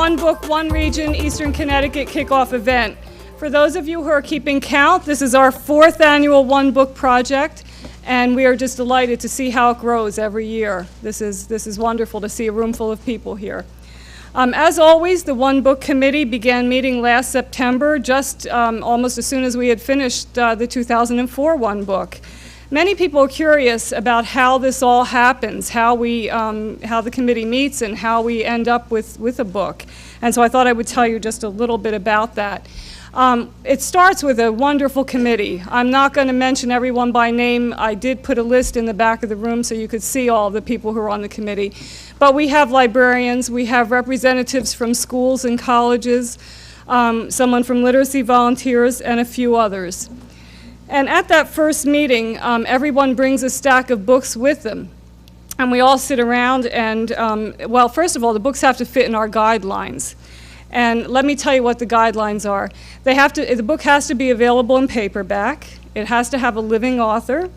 One Book, One Region, Eastern Connecticut kickoff event. For those of you who are keeping count, this is our 4th annual One Book project, and we are just delighted to see how it grows every year. This is wonderful to see a room full of people here. As always, the One Book Committee began meeting last September, just almost as soon as we had finished the 2004 One Book. Many people are curious about how this all happens, how the committee meets and how we end up with a book. And so I thought I would tell you just a little bit about that. It starts with a wonderful committee. I'm not going to mention everyone by name. I did put a list in the back of the room so you could see all the people who are on the committee. But we have librarians, we have representatives from schools and colleges, someone from Literacy Volunteers, and a few others. And at that first meeting, everyone brings a stack of books with them. And we all sit around and, well, first of all, the books have to fit in our guidelines. And let me tell you what the guidelines are. The book has to be available in paperback. It has to have a living author.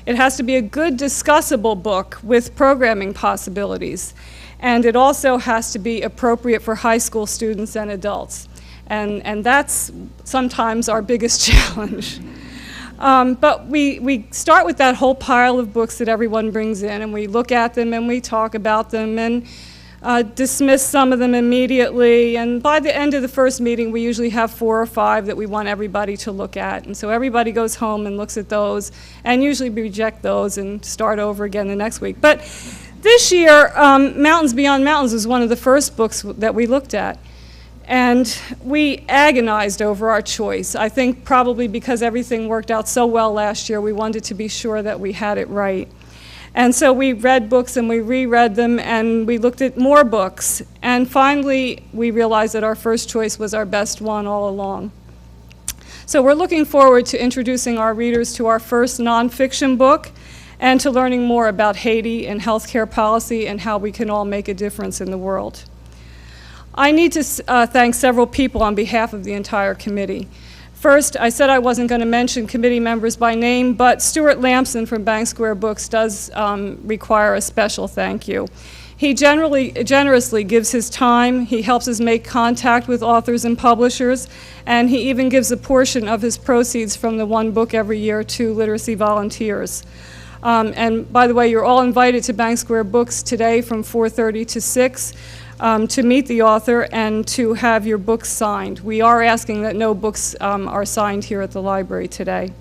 It has to be a good discussable book with programming possibilities. And it also has to be appropriate for high school students and adults. And that's sometimes our biggest challenge. But we start with that whole pile of books that everyone brings in, and we look at them and we talk about them and dismiss some of them immediately. And by the end of the first meeting, we usually have 4 or 5 that we want everybody to look at. And so everybody goes home and looks at those, and usually we reject those and start over again the next week. But this year, Mountains Beyond Mountains was one of the first books that we looked at. And we agonized over our choice. I think probably because everything worked out so well last year, we wanted to be sure that we had it right. And so we read books and we reread them and we looked at more books. And finally, we realized that our first choice was our best one all along. So we're looking forward to introducing our readers to our first nonfiction book and to learning more about Haiti and healthcare policy and how we can all make a difference in the world. I need to thank several people on behalf of the entire committee. First, I said I wasn't going to mention committee members by name, but Stuart Lampson from Bank Square Books does require a special thank you. He generously gives his time, he helps us make contact with authors and publishers, and he even gives a portion of his proceeds from the One Book every year to Literacy Volunteers. And by the way, you're all invited to Bank Square Books today from 4:30 to 6. To meet the author and to have your books signed. We are asking that no books are signed here at the library today.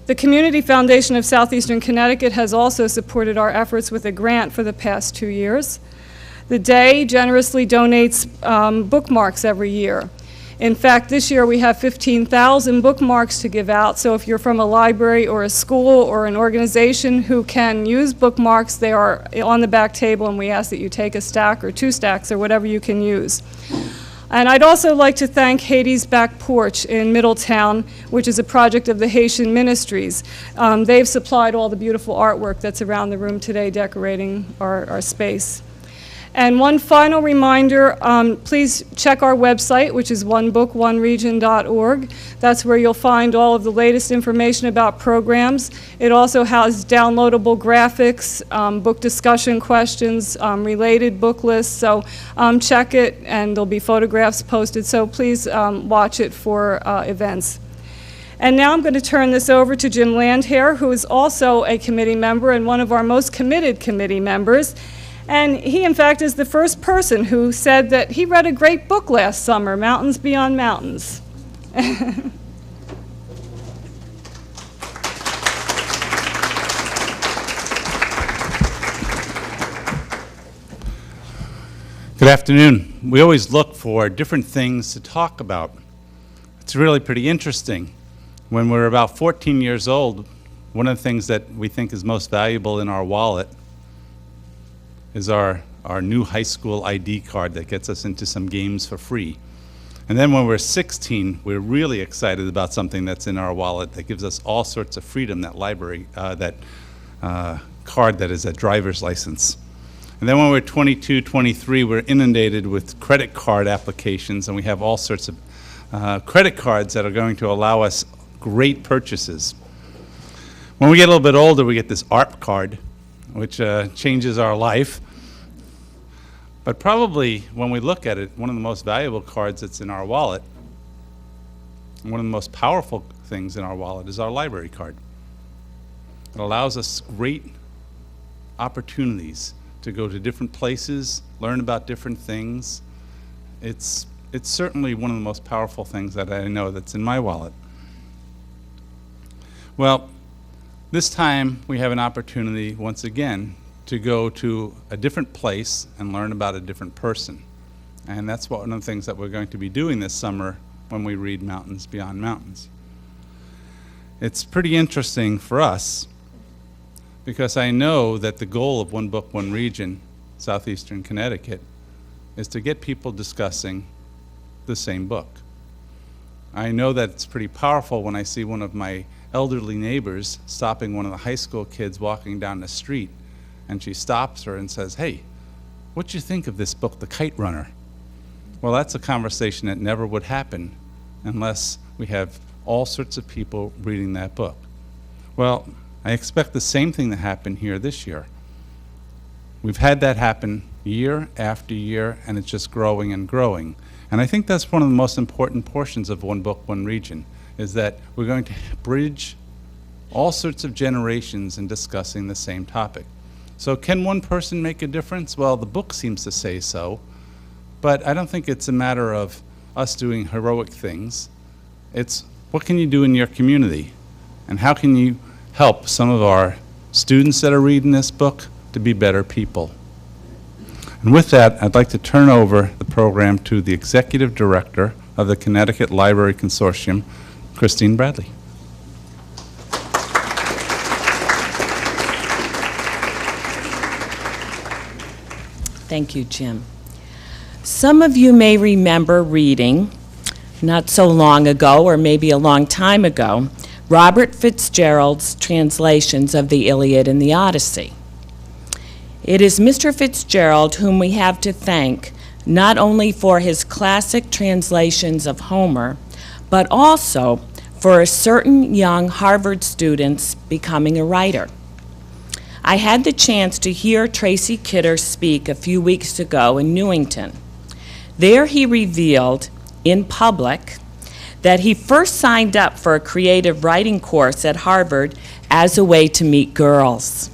The Community Foundation of Southeastern Connecticut has also supported our efforts with a grant for the past 2 years. The Day generously donates bookmarks every year. In fact, this year we have 15,000 bookmarks to give out, so if you're from a library or a school or an organization who can use bookmarks, they are on the back table, and we ask that you take a stack or 2 stacks or whatever you can use. And I'd also like to thank Haiti's Back Porch in Middletown, which is a project of the Haitian Ministries. They've supplied all the beautiful artwork that's around the room today decorating our space. And one final reminder, please check our website, which is onebookoneregion.org. That's where you'll find all of the latest information about programs. It also has downloadable graphics, book discussion questions, related book lists. So check it, and there'll be photographs posted. So please watch it for events. And now I'm going to turn this over to Jim Landhair, who is also a committee member and one of our most committed committee members. And he, in fact, is the first person who said that he read a great book last summer, Mountains Beyond Mountains. Good afternoon. We always look for different things to talk about. It's really pretty interesting. When we're about 14 years old, one of the things that we think is most valuable in our wallet is our new high school ID card that gets us into some games for free. And then when we're 16, we're really excited about something that's in our wallet that gives us all sorts of freedom, that card that is a driver's license. And then when we're 22, 23, we're inundated with credit card applications, and we have all sorts of credit cards that are going to allow us great purchases. When we get a little bit older, we get this ARP card, which changes our life. But probably, when we look at it, one of the most valuable cards that's in our wallet, and one of the most powerful things in our wallet, is our library card. It allows us great opportunities to go to different places, learn about different things. It's certainly one of the most powerful things that I know that's in my wallet. Well, this time we have an opportunity once again to go to a different place and learn about a different person. And that's one of the things that we're going to be doing this summer when we read Mountains Beyond Mountains. It's pretty interesting for us because I know that the goal of One Book, One Region, Southeastern Connecticut, is to get people discussing the same book. I know that it's pretty powerful when I see one of my elderly neighbors stopping one of the high school kids walking down the street, and she stops her and says, "Hey, what'd you think of this book, The Kite Runner?" Well, that's a conversation that never would happen unless we have all sorts of people reading that book. Well, I expect the same thing to happen here this year. We've had that happen year after year, and it's just growing and growing. And I think that's one of the most important portions of One Book, One Region, is that we're going to bridge all sorts of generations in discussing the same topic. So can one person make a difference? Well, the book seems to say so, but I don't think it's a matter of us doing heroic things. It's what can you do in your community, and how can you help some of our students that are reading this book to be better people. And with that, I'd like to turn over the program to the Executive Director of the Connecticut Library Consortium, Christine Bradley. Thank you, Jim. Some of you may remember reading, not so long ago, or maybe a long time ago, Robert Fitzgerald's translations of the Iliad and the Odyssey. It is Mr. Fitzgerald whom we have to thank, not only for his classic translations of Homer, but also for a certain young Harvard student's becoming a writer. I had the chance to hear Tracy Kidder speak a few weeks ago in Newington. There he revealed, in public, that he first signed up for a creative writing course at Harvard as a way to meet girls.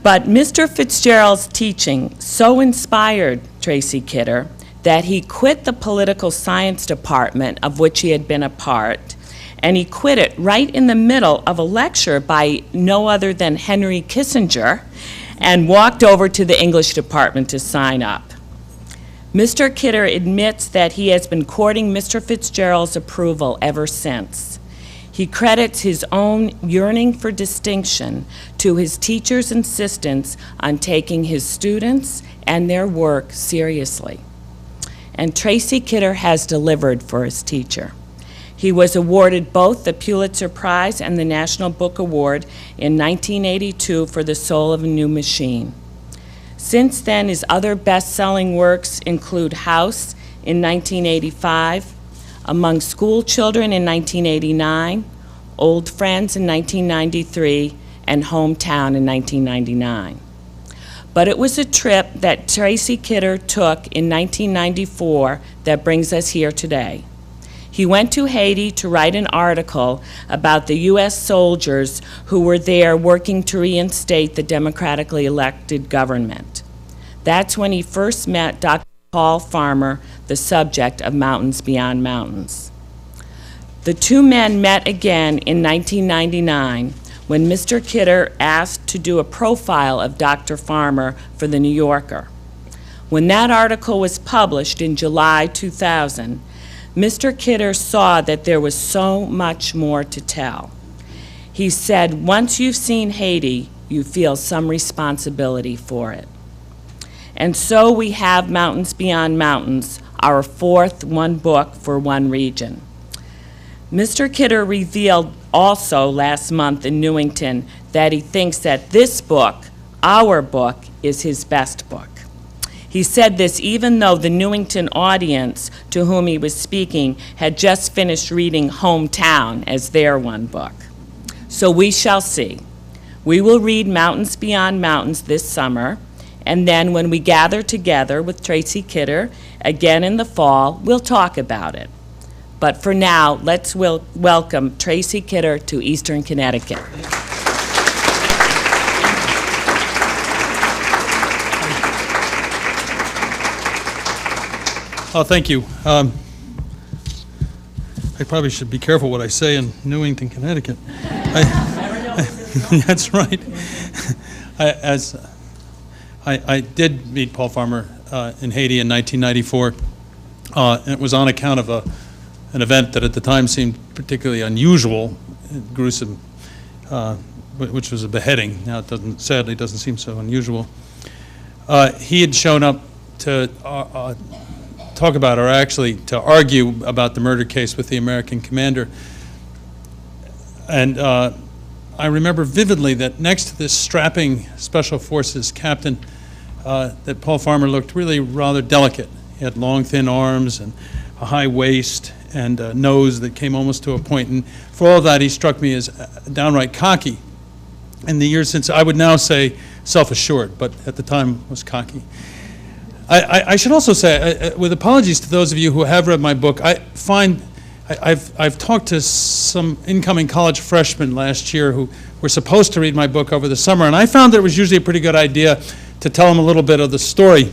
But Mr. Fitzgerald's teaching so inspired Tracy Kidder that he quit the political science department of which he had been a part, and he quit it right in the middle of a lecture by no other than Henry Kissinger, and walked over to the English department to sign up. Mr. Kidder admits that he has been courting Mr. Fitzgerald's approval ever since. He credits his own yearning for distinction to his teacher's insistence on taking his students and their work seriously. And Tracy Kidder has delivered for his teacher. He was awarded both the Pulitzer Prize and the National Book Award in 1982 for The Soul of a New Machine. Since then, his other best-selling works include House in 1985, Among School Children in 1989, Old Friends in 1993, and Hometown in 1999. But it was a trip that Tracy Kidder took in 1994 that brings us here today. He went to Haiti to write an article about the U.S. soldiers who were there working to reinstate the democratically elected government. That's when he first met Dr. Paul Farmer, the subject of Mountains Beyond Mountains. The two men met again in 1999 when Mr. Kidder asked to do a profile of Dr. Farmer for The New Yorker. When that article was published in July 2000, Mr. Kidder saw that there was so much more to tell. He said, once you've seen Haiti, you feel some responsibility for it. And so we have Mountains Beyond Mountains, our fourth one book for one region. Mr. Kidder revealed also last month in Newington that he thinks that this book, our book, is his best book. He said this even though the Newington audience to whom he was speaking had just finished reading Hometown as their one book. So we shall see. We will read Mountains Beyond Mountains this summer, And then when we gather together with Tracy Kidder again in the fall, we'll talk about it. But for now, let's welcome Tracy Kidder to Eastern Connecticut. Oh, thank you. I probably should be careful what I say in Newington, Connecticut. That's right. I did meet Paul Farmer in Haiti in 1994. And it was on account of an event that at the time seemed particularly unusual, gruesome, which was a beheading. Now it sadly doesn't seem so unusual. He had shown up to talk about, or actually to argue about the murder case with the American commander. And I remember vividly that next to this strapping Special Forces captain, that Paul Farmer looked really rather delicate. He had long, thin arms and a high waist and a nose that came almost to a point. And for all of that, he struck me as downright cocky. In the years since, I would now say self-assured, but at the time was cocky. I should also say, with apologies to those of you who have read my book, I've talked to some incoming college freshmen last year who were supposed to read my book over the summer, and I found that it was usually a pretty good idea to tell them a little bit of the story.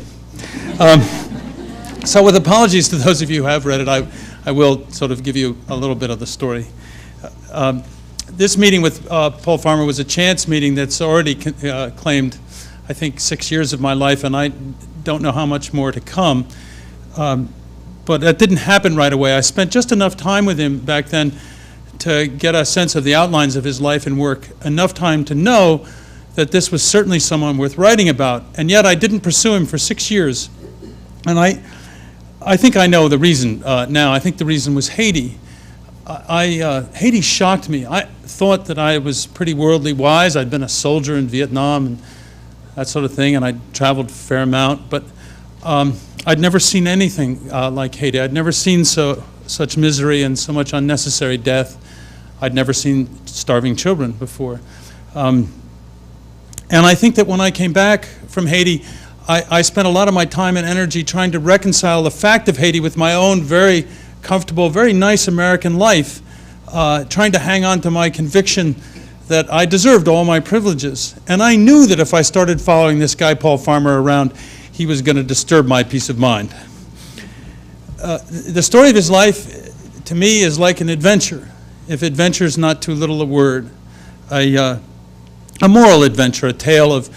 So with apologies to those of you who have read it, I will sort of give you a little bit of the story. This meeting with Paul Farmer was a chance meeting that's already claimed, I think, 6 years of my life, and I don't know how much more to come. But that didn't happen right away. I spent just enough time with him back then to get a sense of the outlines of his life and work, enough time to know that this was certainly someone worth writing about. And yet I didn't pursue him for 6 years. And I think I know the reason now. I think the reason was Haiti. Haiti shocked me. I thought that I was pretty worldly wise. I'd been a soldier in Vietnam and that sort of thing, and I'd traveled a fair amount. But I'd never seen anything like Haiti. I'd never seen such misery and so much unnecessary death. I'd never seen starving children before. And I think that when I came back from Haiti, I spent a lot of my time and energy trying to reconcile the fact of Haiti with my own very comfortable, very nice American life, trying to hang on to my conviction that I deserved all my privileges. And I knew that if I started following this guy, Paul Farmer, around, he was going to disturb my peace of mind. The story of his life, to me, is like an adventure, if adventure is not too little a word. A moral adventure, a tale of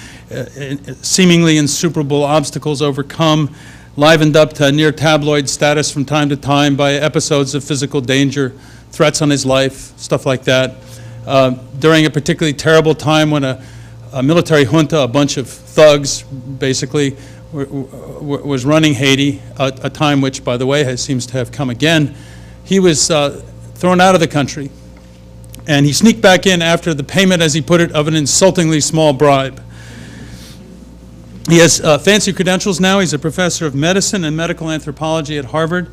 seemingly insuperable obstacles overcome, livened up to near tabloid status from time to time by episodes of physical danger, threats on his life, stuff like that. During a particularly terrible time when a military junta, a bunch of thugs, basically, was running Haiti, a time which, by the way, seems to have come again, he was thrown out of the country. And he sneaked back in after the payment, as he put it, of an insultingly small bribe. He has fancy credentials now. He's a professor of medicine and medical anthropology at Harvard.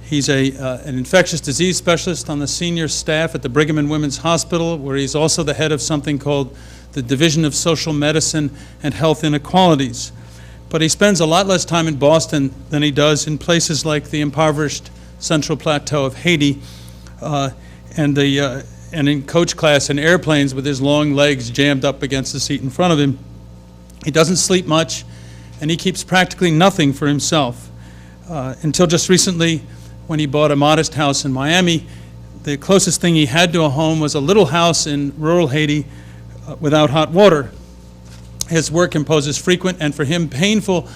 He's an infectious disease specialist on the senior staff at the Brigham and Women's Hospital, where he's also the head of something called the Division of Social Medicine and Health Inequalities. But he spends a lot less time in Boston than he does in places like the impoverished Central Plateau of Haiti, and in coach class in airplanes with his long legs jammed up against the seat in front of him. He doesn't sleep much, and he keeps practically nothing for himself. Until just recently, when he bought a modest house in Miami, the closest thing he had to a home was a little house in rural Haiti without hot water. His work imposes frequent and, for him, painful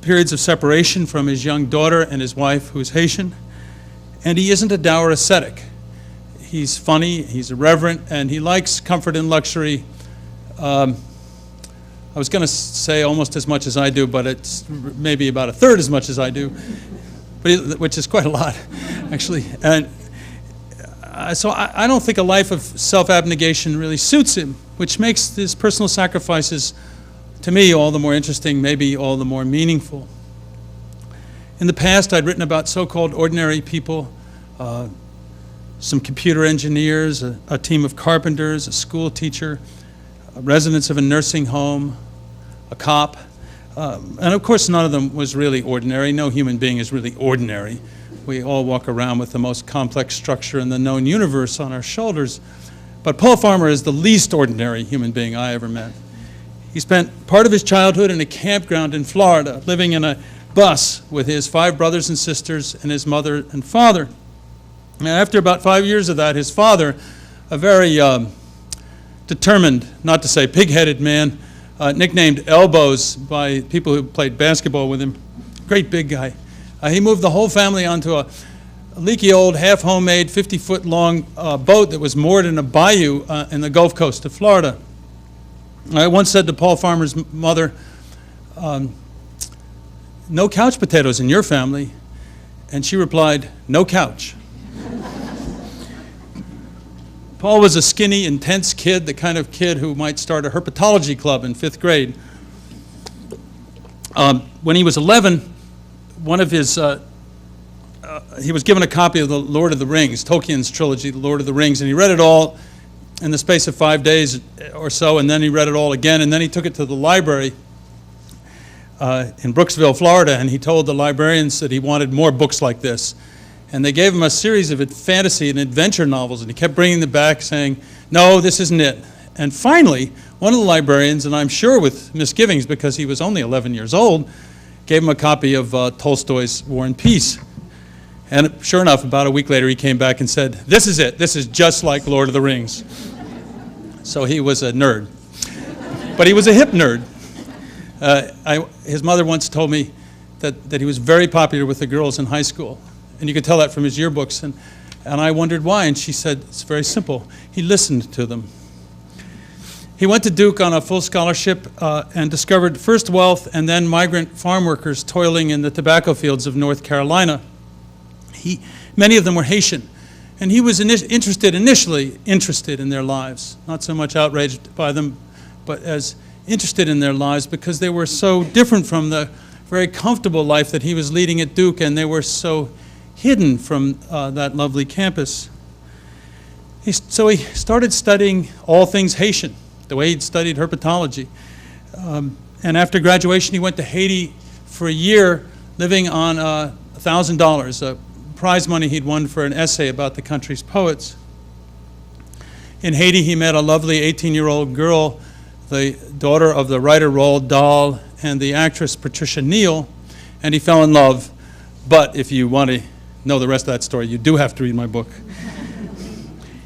periods of separation from his young daughter and his wife, who's Haitian. And he isn't a dour ascetic. He's funny, he's irreverent, and he likes comfort and luxury. I was going to say almost as much as I do, but it's maybe about a third as much as I do, which is quite a lot, actually. And so I don't think a life of self-abnegation really suits him, which makes his personal sacrifices, to me, all the more interesting, maybe all the more meaningful. In the past, I'd written about so-called ordinary people, some computer engineers, a team of carpenters, a school teacher, residents of a nursing home, a cop. And of course, none of them was really ordinary. No human being is really ordinary. We all walk around with the most complex structure in the known universe on our shoulders. But Paul Farmer is the least ordinary human being I ever met. He spent part of his childhood in a campground in Florida, living in a bus with his 5 brothers and sisters and his mother and father. And after about 5 years of that, his father, a very determined, not to say pig-headed man, nicknamed Elbows by people who played basketball with him, great big guy. He moved the whole family onto a leaky old, half-homemade, 50-foot-long boat that was moored in a bayou in the Gulf Coast of Florida. I once said to Paul Farmer's mother, "No couch potatoes in your family," and she replied, "No couch." Paul was a skinny, intense kid, the kind of kid who might start a herpetology club in 5th grade. When he was 11, one of his, he was given a copy of the Lord of the Rings, Tolkien's trilogy, The Lord of the Rings, and he read it all in the space of 5 days or so, and then he read it all again, and then he took it to the library in Brooksville, Florida, and he told the librarians that he wanted more books like this. And they gave him a series of fantasy and adventure novels, and he kept bringing them back saying, "No, this isn't it." And finally, one of the librarians, and I'm sure with misgivings because he was only 11 years old, gave him a copy of Tolstoy's War and Peace. And sure enough, about a week later, he came back and said, "This is it. This is just like Lord of the Rings." So he was a nerd. But he was a hip nerd. His mother once told me that he was very popular with the girls in high school. And you could tell that from his yearbooks. And I wondered why. And she said, it's very simple. He listened to them. He went to Duke on a full scholarship and discovered first wealth and then migrant farm workers toiling in the tobacco fields of North Carolina. Many of them were Haitian. And he was initially interested in their lives, not so much outraged by them, but as interested in their lives because they were so different from the very comfortable life that he was leading at Duke, and they were so hidden from that lovely campus. So he started studying all things Haitian, the way he'd studied herpetology. And after graduation, he went to Haiti for a year, living on $1,000, prize money he'd won for an essay about the country's poets. In Haiti, he met a lovely 18-year-old girl, the daughter of the writer Roald Dahl and the actress Patricia Neal, and he fell in love. But if you want to know the rest of that story, you do have to read my book.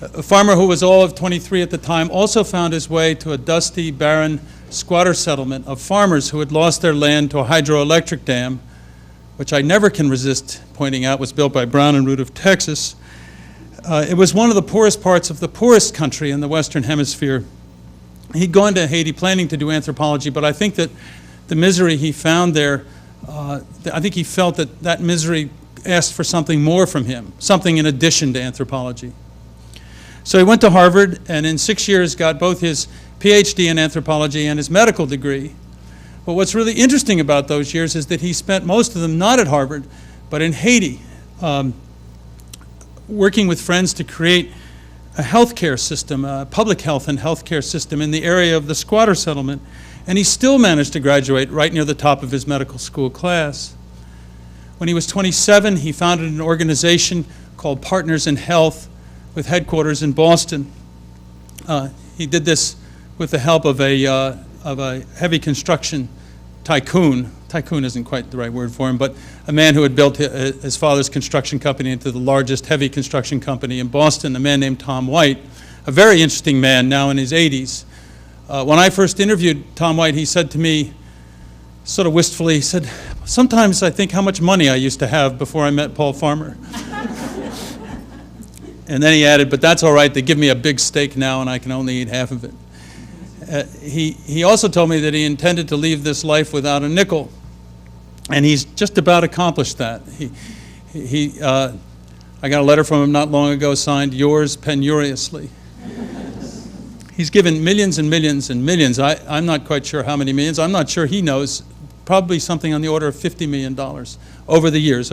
A farmer who was all of 23 at the time also found his way to a dusty, barren squatter settlement of farmers who had lost their land to a hydroelectric dam, which I never can resist pointing out was built by Brown and Root of Texas. It was one of the poorest parts of the poorest country in the Western Hemisphere. He'd gone to Haiti planning to do anthropology, but I think that the misery he found there, I think he felt that misery asked for something more from him, something in addition to anthropology. So he went to Harvard, and in 6 years got both his PhD in anthropology and his medical degree. But what's really interesting about those years is that he spent most of them not at Harvard, but in Haiti, working with friends to create a healthcare system, a public health and healthcare system in the area of the squatter settlement. And he still managed to graduate right near the top of his medical school class. When he was 27, he founded an organization called Partners in Health with headquarters in Boston. He did this with the help of a heavy construction tycoon. Tycoon isn't quite the right word for him, but a man who had built his father's construction company into the largest heavy construction company in Boston, a man named Tom White, a very interesting man now in his 80s. When I first interviewed Tom White, he said to me, sort of wistfully, he said, "Sometimes I think how much money I used to have before I met Paul Farmer." And then he added, "But that's all right, they give me a big steak now and I can only eat half of it." He also told me that he intended to leave this life without a nickel, and he's just about accomplished that. I got a letter from him not long ago signed, "Yours penuriously." He's given millions and millions and millions. I'm not quite sure how many millions. I'm not sure he knows. Probably something on the order of $50 million over the years,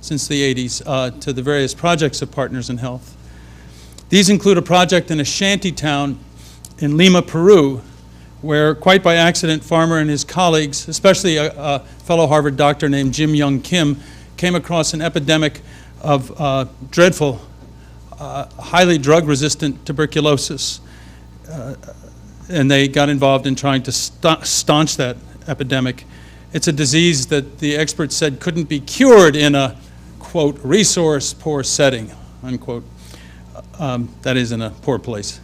since the 80s, to the various projects of Partners in Health. These include a project in a shanty town in Lima, Peru, where, quite by accident, Farmer and his colleagues, especially a fellow Harvard doctor named Jim Young Kim, came across an epidemic of dreadful, highly drug-resistant tuberculosis. And they got involved in trying to staunch that epidemic. It's a disease that the experts said couldn't be cured in a, quote, resource-poor setting, unquote. That is, in a poor place.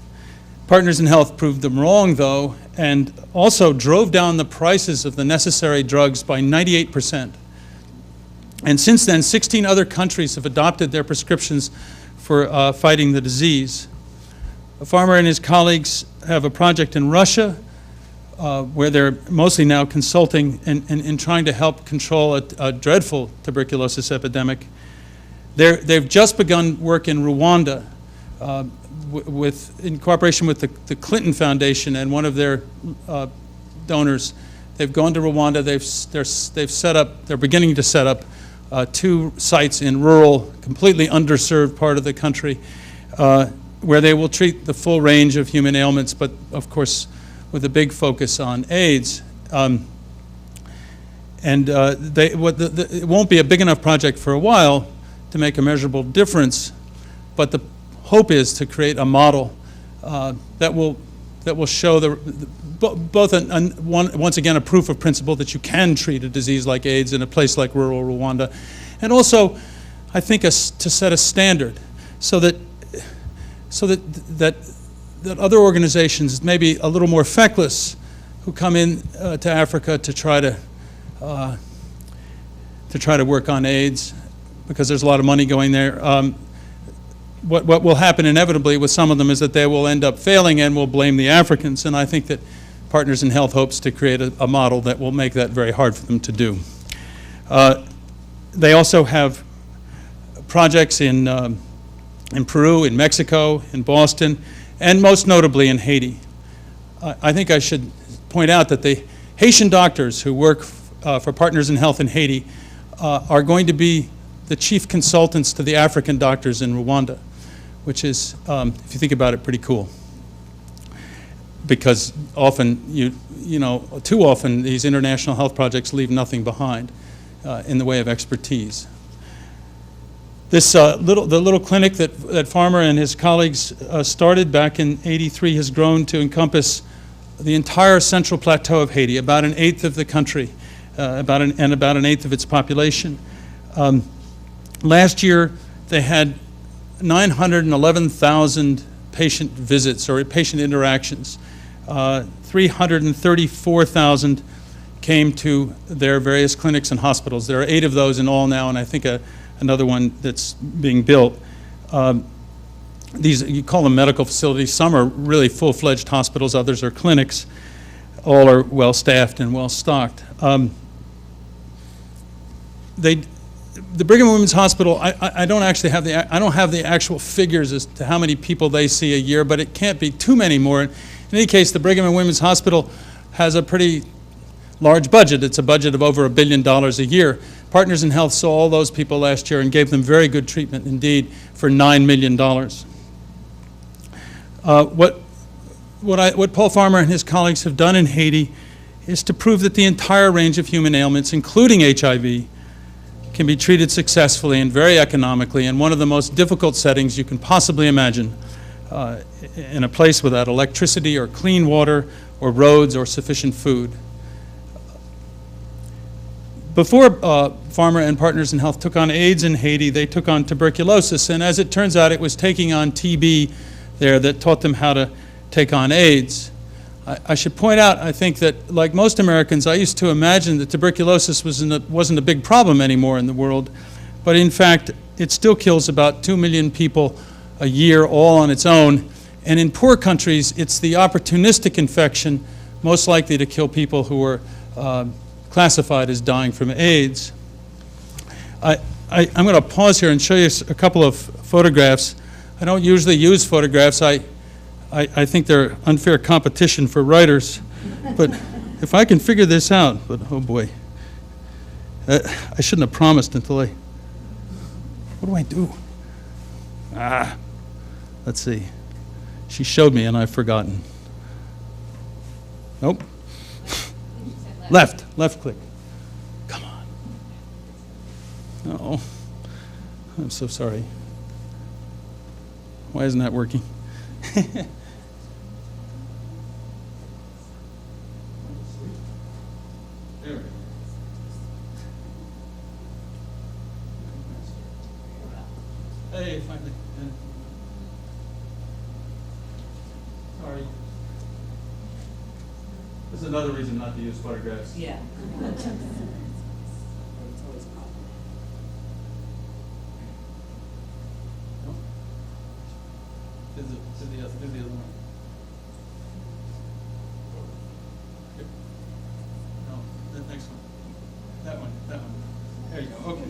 Partners in Health proved them wrong, though, and also drove down the prices of the necessary drugs by 98%. And since then, 16 other countries have adopted their prescriptions for fighting the disease. Farmer and his colleagues have a project in Russia where they're mostly now consulting and trying to help control a dreadful tuberculosis epidemic. They've just begun work in Rwanda in cooperation with the Clinton Foundation and one of their donors. They've gone to Rwanda. They're beginning to set up 2 sites in rural, completely underserved part of the country where they will treat the full range of human ailments, but of course with a big focus on AIDS. It won't be a big enough project for a while to make a measurable difference, but the hope is to create a model that will show once again a proof of principle that you can treat a disease like AIDS in a place like rural Rwanda, and also I think to set a standard so that other organizations, maybe a little more feckless, who come in to Africa to try to work on AIDS, because there's a lot of money going there. What will happen inevitably with some of them is that they will end up failing and will blame the Africans, and I think that Partners in Health hopes to create a model that will make that very hard for them to do. They also have projects in Peru, in Mexico, in Boston, and most notably in Haiti. I think I should point out that the Haitian doctors who work for Partners in Health in Haiti are going to be the chief consultants to the African doctors in Rwanda, which is, if you think about it, pretty cool. Because often, too often, these international health projects leave nothing behind in the way of expertise. This the little clinic that Farmer and his colleagues started back in '83 has grown to encompass the entire central plateau of Haiti, about an eighth of the country, about an eighth of its population. Last year, they had 911,000 patient visits or patient interactions. 334,000 came to their various clinics and hospitals. There are 8 of those in all now, and I think another one that's being built. These, you call them medical facilities. Some are really full-fledged hospitals. Others are clinics. All are well-staffed and well-stocked. The Brigham and Women's Hospital, I don't actually have I don't have the actual figures as to how many people they see a year, but it can't be too many more. In any case, the Brigham and Women's Hospital has a pretty large budget. It's a budget of over $1 billion a year. Partners in Health saw all those people last year and gave them very good treatment indeed for $9 million. What Paul Farmer and his colleagues have done in Haiti is to prove that the entire range of human ailments, including HIV, can be treated successfully and very economically in one of the most difficult settings you can possibly imagine, in a place without electricity or clean water or roads or sufficient food. Before Farmer and Partners in Health took on AIDS in Haiti, they took on tuberculosis, and as it turns out, it was taking on TB there that taught them how to take on AIDS. I should point out, I think that, like most Americans, I used to imagine that tuberculosis wasn't a big problem anymore in the world, but in fact, it still kills about 2 million people a year all on its own, and in poor countries, it's the opportunistic infection most likely to kill people who are classified as dying from AIDS. I'm going to pause here and show you a couple of photographs. I don't usually use photographs. I think they're unfair competition for writers, but if I can figure this out, but oh boy, I shouldn't have promised until what do I do? Let's see. She showed me and I've forgotten. Nope. Left click. Come on. Oh, I'm so sorry. Why isn't that working? There we go. Hey, finally. Sorry. This is another reason not to use photographs. Yeah. No? Do the other one. Here. No, the next one. That one. There you go. Okay.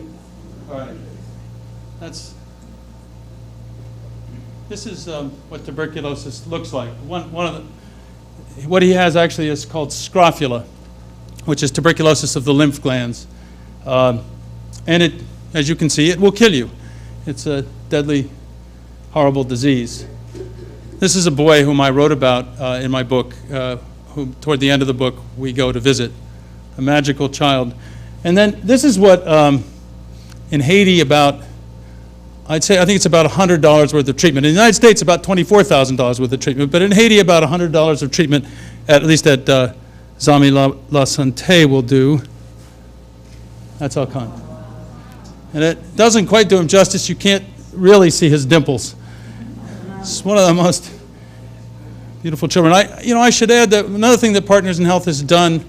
All right. This is what tuberculosis looks like. What he has actually is called scrofula, which is tuberculosis of the lymph glands. And it, as you can see, it will kill you. It's a deadly, horrible disease. This is a boy whom I wrote about in my book, whom toward the end of the book we go to visit, a magical child. And then this is what in Haiti I think it's about $100 worth of treatment. In the United States, about $24,000 worth of treatment. But in Haiti, about $100 of treatment, at least at Zami La Santé will do. That's Alcon. And it doesn't quite do him justice. You can't really see his dimples. It's one of the most beautiful children. I should add that another thing that Partners in Health has done,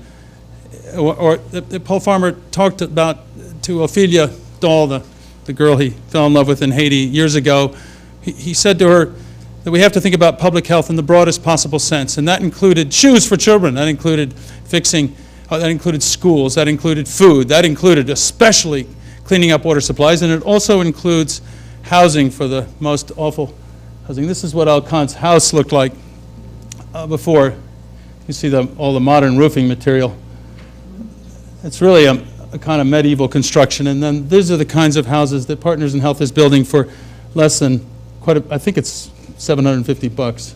or that Paul Farmer talked about to Ophelia Dahl, the girl he fell in love with in Haiti years ago, he said to her that we have to think about public health in the broadest possible sense, and that included shoes for children, that included that included schools, that included food, that included especially cleaning up water supplies, and it also includes housing for the most awful housing. This is what Alcon's house looked like before. You see all the modern roofing material. It's really a kind of medieval construction, and then these are the kinds of houses that Partners in Health is building for less than I think it's $750.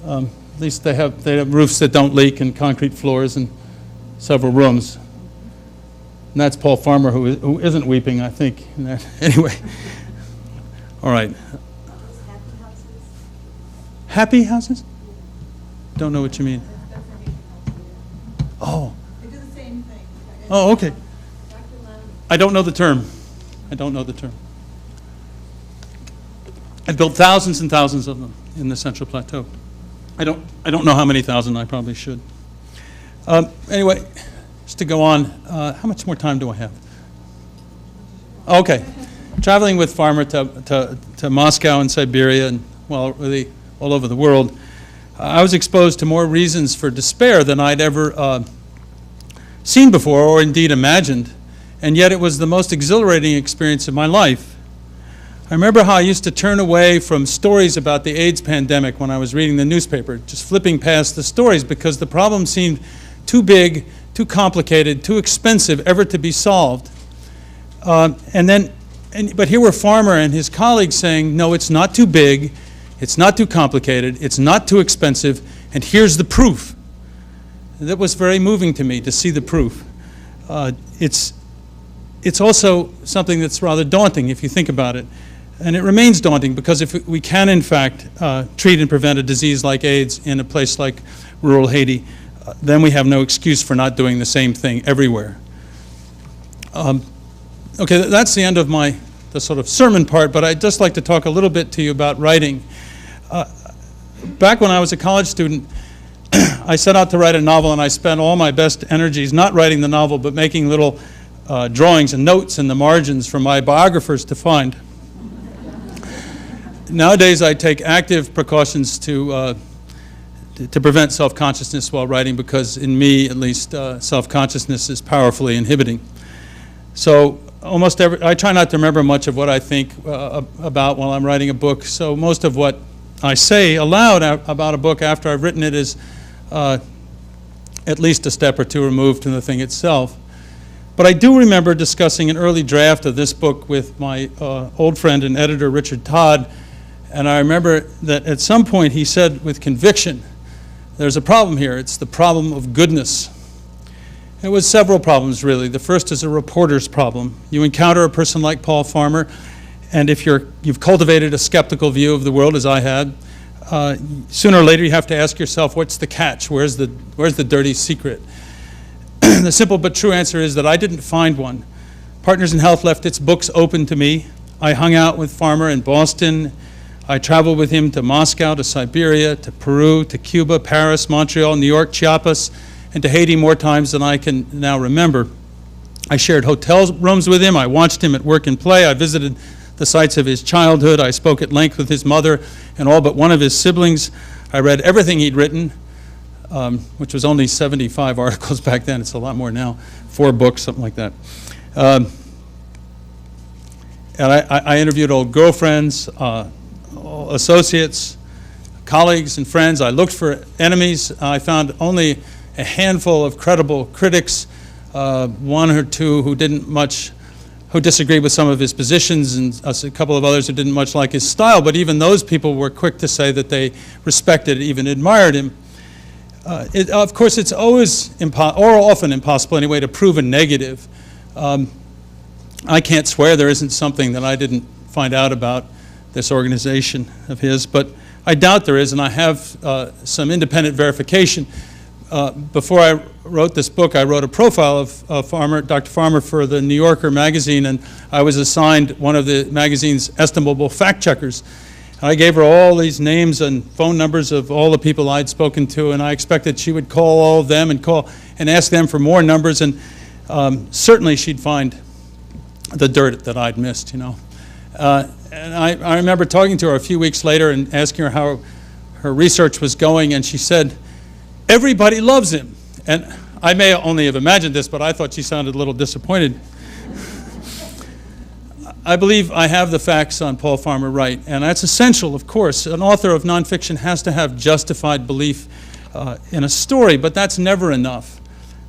At least they have roofs that don't leak and concrete floors and several rooms. And that's Paul Farmer, who isn't weeping, I think. Anyway, all right. Happy houses? Don't know what you mean. Oh. They do the same thing. Oh, okay. I don't know the term. I built thousands and thousands of them in the Central Plateau. I don't know how many thousand. I probably should. Anyway, just to go on, how much more time do I have? Okay. Traveling with Farmer to Moscow and Siberia and, well, really all over the world, I was exposed to more reasons for despair than I'd ever seen before or indeed imagined. And yet it was the most exhilarating experience of my life. I remember how I used to turn away from stories about the AIDS pandemic when I was reading the newspaper, just flipping past the stories because the problem seemed too big, too complicated, too expensive ever to be solved. But here were Farmer and his colleagues saying, no, it's not too big, it's not too complicated, it's not too expensive, and here's the proof. That was very moving to me to see the proof. It's also something that's rather daunting if you think about it. And it remains daunting because if we can, in fact, treat and prevent a disease like AIDS in a place like rural Haiti, then we have no excuse for not doing the same thing everywhere. Okay, that's the end of the sort of sermon part, but I'd just like to talk a little bit to you about writing. Back when I was a college student, I set out to write a novel, and I spent all my best energies not writing the novel, but making little drawings and notes in the margins for my biographers to find. Nowadays, I take active precautions to prevent self-consciousness while writing because, in me at least, self-consciousness is powerfully inhibiting. So I try not to remember much of what I think about while I'm writing a book, so most of what I say aloud about a book after I've written it is at least a step or two removed from the thing itself. But I do remember discussing an early draft of this book with my old friend and editor, Richard Todd, and I remember that at some point he said with conviction there's a problem here. It's the problem of goodness. It was several problems, really. The first is a reporter's problem. You encounter a person like Paul Farmer, and if you've cultivated a skeptical view of the world, as I had, sooner or later you have to ask yourself, what's the catch? Where's the dirty secret? The simple but true answer is that I didn't find one. Partners in Health left its books open to me. I hung out with Farmer in Boston. I traveled with him to Moscow, to Siberia, to Peru, to Cuba, Paris, Montreal, New York, Chiapas, and to Haiti more times than I can now remember. I shared hotel rooms with him. I watched him at work and play. I visited the sites of his childhood. I spoke at length with his mother and all but one of his siblings. I read everything he'd written, which was only 75 articles back then. It's a lot more now. 4 books, something like that. And I interviewed old girlfriends, associates, colleagues, and friends. I looked for enemies. I found only a handful of credible critics, 1 or 2 who disagreed with some of his positions, and a couple of others who didn't much like his style. But even those people were quick to say that they respected, even admired him. Of course, it's always or often impossible anyway to prove a negative. I can't swear there isn't something that I didn't find out about this organization of his, but I doubt there is, and I have some independent verification. Before I wrote this book, I wrote a profile of Farmer, Dr. Farmer, for the New Yorker magazine, and I was assigned one of the magazine's estimable fact checkers. I gave her all these names and phone numbers of all the people I'd spoken to, and I expected she would call all of them and ask them for more numbers, and certainly she'd find the dirt that I'd missed, you know. And I remember talking to her a few weeks later and asking her how her research was going, and she said, "Everybody loves him." And I may only have imagined this, but I thought she sounded a little disappointed. I believe I have the facts on Paul Farmer right, and that's essential, of course. An author of nonfiction has to have justified belief in a story, but that's never enough,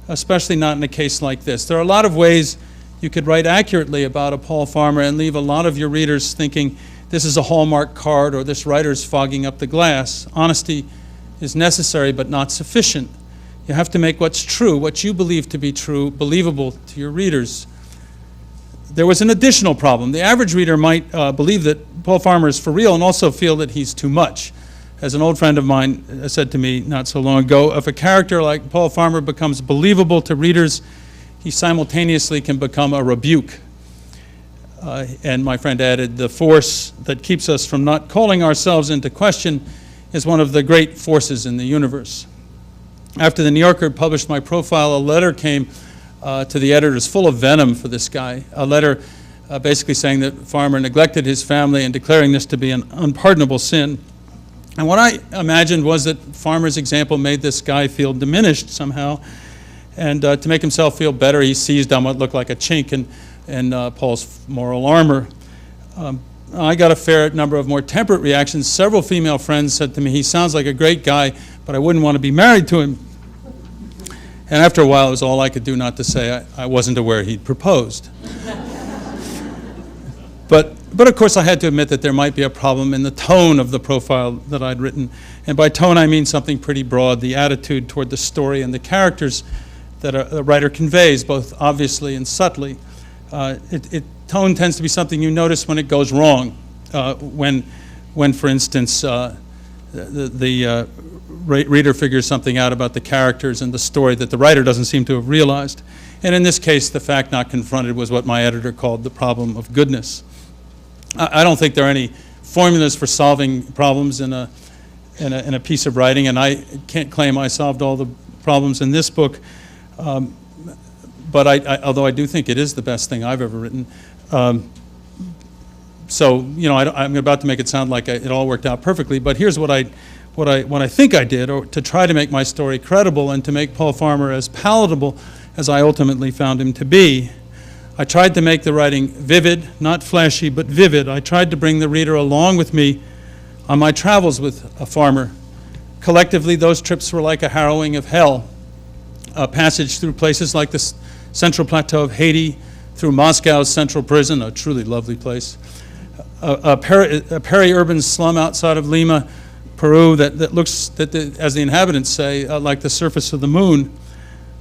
especially not in a case like this. There are a lot of ways you could write accurately about a Paul Farmer and leave a lot of your readers thinking this is a Hallmark card or this writer's fogging up the glass. Honesty is necessary but not sufficient. You have to make what's true, what you believe to be true, believable to your readers. There was an additional problem. The average reader might believe that Paul Farmer is for real and also feel that he's too much. As an old friend of mine said to me not so long ago, if a character like Paul Farmer becomes believable to readers, he simultaneously can become a rebuke. And my friend added, the force that keeps us from not calling ourselves into question is one of the great forces in the universe. After the New Yorker published my profile, a letter came to the editors full of venom for this guy, a letter basically saying that Farmer neglected his family and declaring this to be an unpardonable sin. And what I imagined was that Farmer's example made this guy feel diminished somehow, and to make himself feel better, he seized on what looked like a chink in Paul's moral armor. I got a fair number of more temperate reactions. Several female friends said to me, "He sounds like a great guy, but I wouldn't want to be married to him." And after a while, it was all I could do not to say I wasn't aware he'd proposed. But of course, I had to admit that there might be a problem in the tone of the profile that I'd written. And by tone, I mean something pretty broad, the attitude toward the story and the characters that a writer conveys, both obviously and subtly. Tone tends to be something you notice when it goes wrong, when for instance, the reader figures something out about the characters and the story that the writer doesn't seem to have realized. And in this case, the fact not confronted was what my editor called the problem of goodness. I don't think there are any formulas for solving problems in a piece of writing, and I can't claim I solved all the problems in this book. But although I do think it is the best thing I've ever written. So, you know, I'm about to make it sound like it all worked out perfectly, but here's what I think I did, or to try to make my story credible and to make Paul Farmer as palatable as I ultimately found him to be. I tried to make the writing vivid, not flashy, but vivid. I tried to bring the reader along with me on my travels with a farmer. Collectively, those trips were like a harrowing of hell. A passage through places like the Central Plateau of Haiti, through Moscow's Central Prison, a truly lovely place, a peri-urban slum outside of Lima, Peru that looks, as the inhabitants say, like the surface of the moon.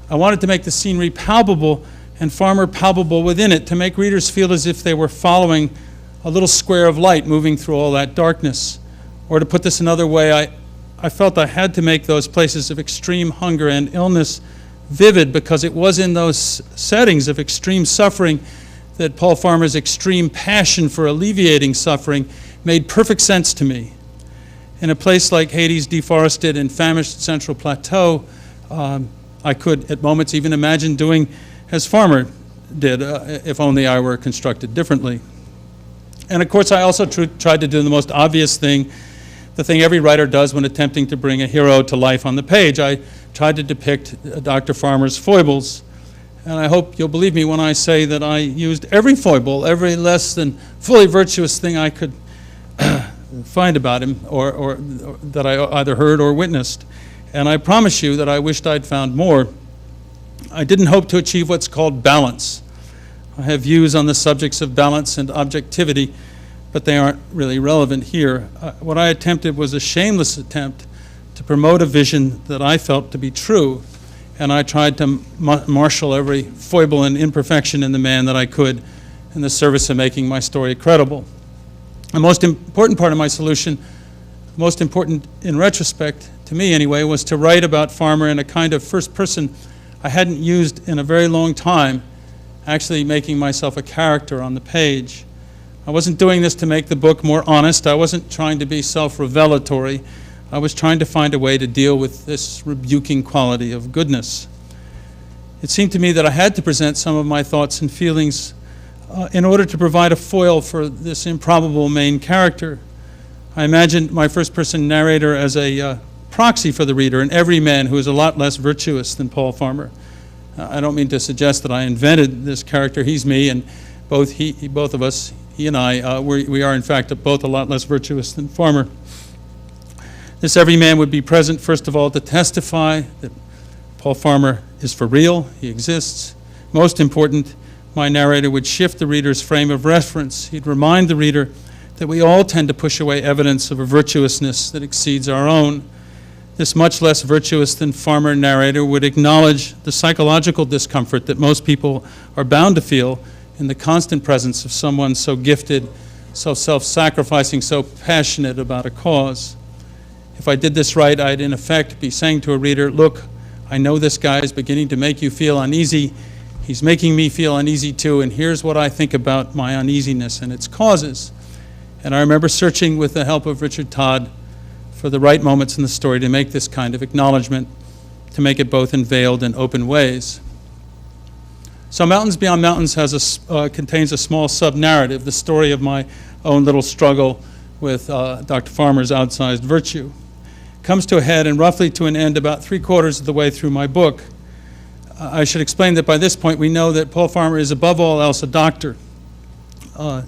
I wanted to make the scenery palpable and Farmer palpable within it, to make readers feel as if they were following a little square of light moving through all that darkness. Or to put this another way, I felt I had to make those places of extreme hunger and illness vivid, because it was in those settings of extreme suffering that Paul Farmer's extreme passion for alleviating suffering made perfect sense to me. In a place like Haiti's deforested and famished Central Plateau, I could at moments even imagine doing as Farmer did, if only I were constructed differently. And of course, I also tried to do the most obvious thing, the thing every writer does when attempting to bring a hero to life on the page. I tried to depict Dr. Farmer's foibles. And I hope you'll believe me when I say that I used every foible, every less than fully virtuous thing I could find about him, or that I either heard or witnessed. And I promise you that I wished I'd found more. I didn't hope to achieve what's called balance. I have views on the subjects of balance and objectivity, but they aren't really relevant here. What I attempted was a shameless attempt to promote a vision that I felt to be true, and I tried to marshal every foible and imperfection in the man that I could in the service of making my story credible. The most important part of my solution, most important in retrospect, to me anyway, was to write about Farmer in a kind of first person I hadn't used in a very long time, actually making myself a character on the page. I wasn't doing this to make the book more honest. I wasn't trying to be self-revelatory. I was trying to find a way to deal with this rebuking quality of goodness. It seemed to me that I had to present some of my thoughts and feelings in order to provide a foil for this improbable main character. I imagined my first-person narrator as a proxy for the reader, an everyman who is a lot less virtuous than Paul Farmer. I don't mean to suggest that I invented this character. He's me, and both of us, he and I, we are in fact both a lot less virtuous than Farmer. This everyman would be present, first of all, to testify that Paul Farmer is for real, he exists. Most important, my narrator would shift the reader's frame of reference. He'd remind the reader that we all tend to push away evidence of a virtuousness that exceeds our own. This much less virtuous than Farmer narrator would acknowledge the psychological discomfort that most people are bound to feel in the constant presence of someone so gifted, so self-sacrificing, so passionate about a cause. If I did this right, I'd in effect be saying to a reader, look, I know this guy is beginning to make you feel uneasy. He's making me feel uneasy too, and here's what I think about my uneasiness and its causes. And I remember searching with the help of Richard Todd for the right moments in the story to make this kind of acknowledgement, to make it both in veiled and open ways. So Mountains Beyond Mountains contains a small sub-narrative, the story of my own little struggle with Dr. Farmer's outsized virtue. It comes to a head and roughly to an end about 3/4 of the way through my book. I should explain that by this point we know that Paul Farmer is above all else a doctor,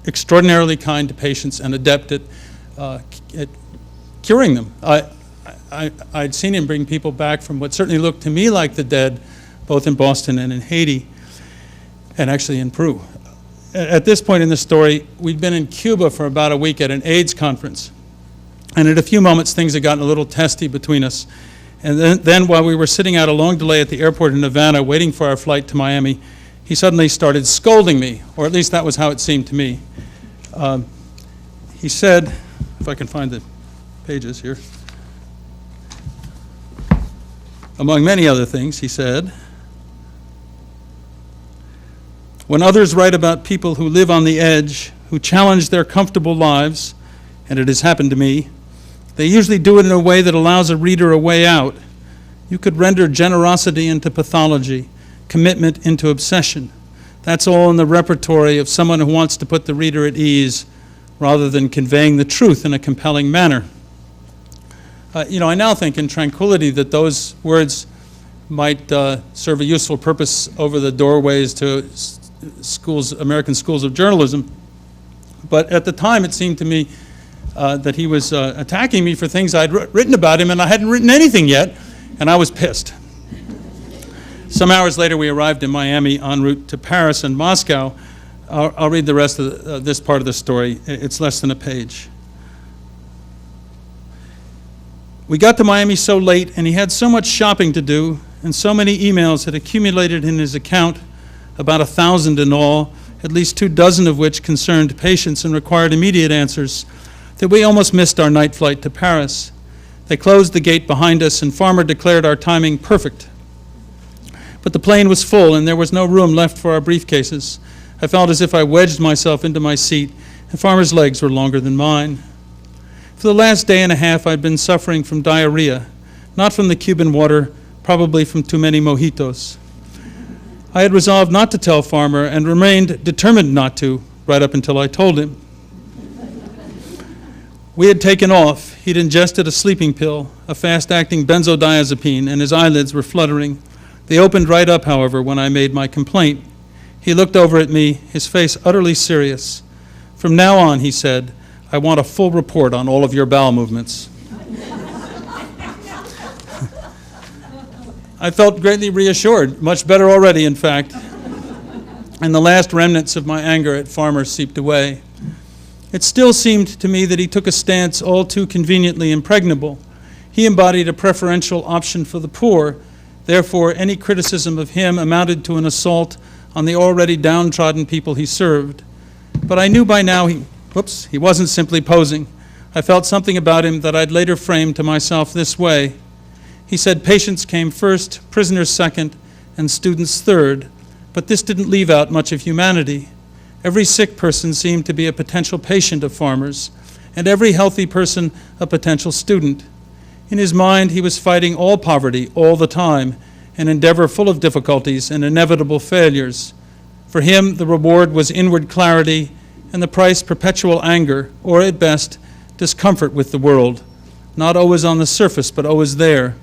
extraordinarily kind to patients and adept at curing them. I'd seen him bring people back from what certainly looked to me like the dead, both in Boston and in Haiti, and actually in Peru. At this point in the story, we'd been in Cuba for about a week at an AIDS conference. And at a few moments, things had gotten a little testy between us. And then while we were sitting out a long delay at the airport in Havana waiting for our flight to Miami, he suddenly started scolding me, or at least that was how it seemed to me. He said, if I can find the pages here, among many other things, he said, when others write about people who live on the edge, who challenge their comfortable lives, and it has happened to me, they usually do it in a way that allows a reader a way out. You could render generosity into pathology, commitment into obsession. That's all in the repertory of someone who wants to put the reader at ease rather than conveying the truth in a compelling manner. I now think in tranquility that those words might serve a useful purpose over the doorways to American schools of journalism. But at the time, it seemed to me that he was attacking me for things I'd written about him, and I hadn't written anything yet, and I was pissed. Some hours later, we arrived in Miami en route to Paris and Moscow. I'll read the rest of this part of the story. It's less than a page. We got to Miami so late, and he had so much shopping to do, and so many emails had accumulated in his account, about 1,000 in all, at least 24 of which concerned patients and required immediate answers, that we almost missed our night flight to Paris. They closed the gate behind us, and Farmer declared our timing perfect. But the plane was full, and there was no room left for our briefcases. I felt as if I wedged myself into my seat, and Farmer's legs were longer than mine. For the last day and a half, I'd been suffering from diarrhea, not from the Cuban water, probably from too many mojitos. I had resolved not to tell Farmer and remained determined not to, right up until I told him. We had taken off. He'd ingested a sleeping pill, a fast-acting benzodiazepine, and his eyelids were fluttering. They opened right up, however, when I made my complaint. He looked over at me, his face utterly serious. "From now on," he said, "I want a full report on all of your bowel movements." I felt greatly reassured, much better already, in fact, and the last remnants of my anger at Farmer seeped away. It still seemed to me that he took a stance all too conveniently impregnable. He embodied a preferential option for the poor. Therefore, any criticism of him amounted to an assault on the already downtrodden people he served. But I knew by now he wasn't simply posing. I felt something about him that I'd later framed to myself this way. He said patients came first, prisoners second, and students third. But this didn't leave out much of humanity. Every sick person seemed to be a potential patient of Farmer's, and every healthy person a potential student. In his mind, he was fighting all poverty all the time, an endeavor full of difficulties and inevitable failures. For him, the reward was inward clarity, and the price perpetual anger, or at best, discomfort with the world, not always on the surface, but always there.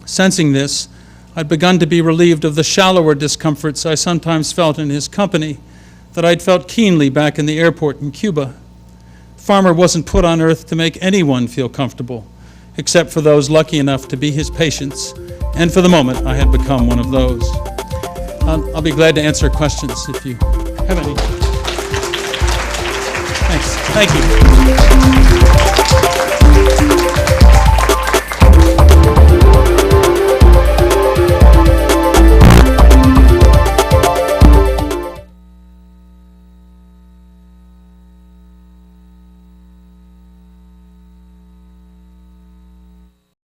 Sensing this, I'd begun to be relieved of the shallower discomforts I sometimes felt in his company, that I'd felt keenly back in the airport in Cuba. Farmer wasn't put on earth to make anyone feel comfortable, except for those lucky enough to be his patients, and for the moment, I had become one of those. I'll be glad to answer questions if you have any. Thanks. Thank you.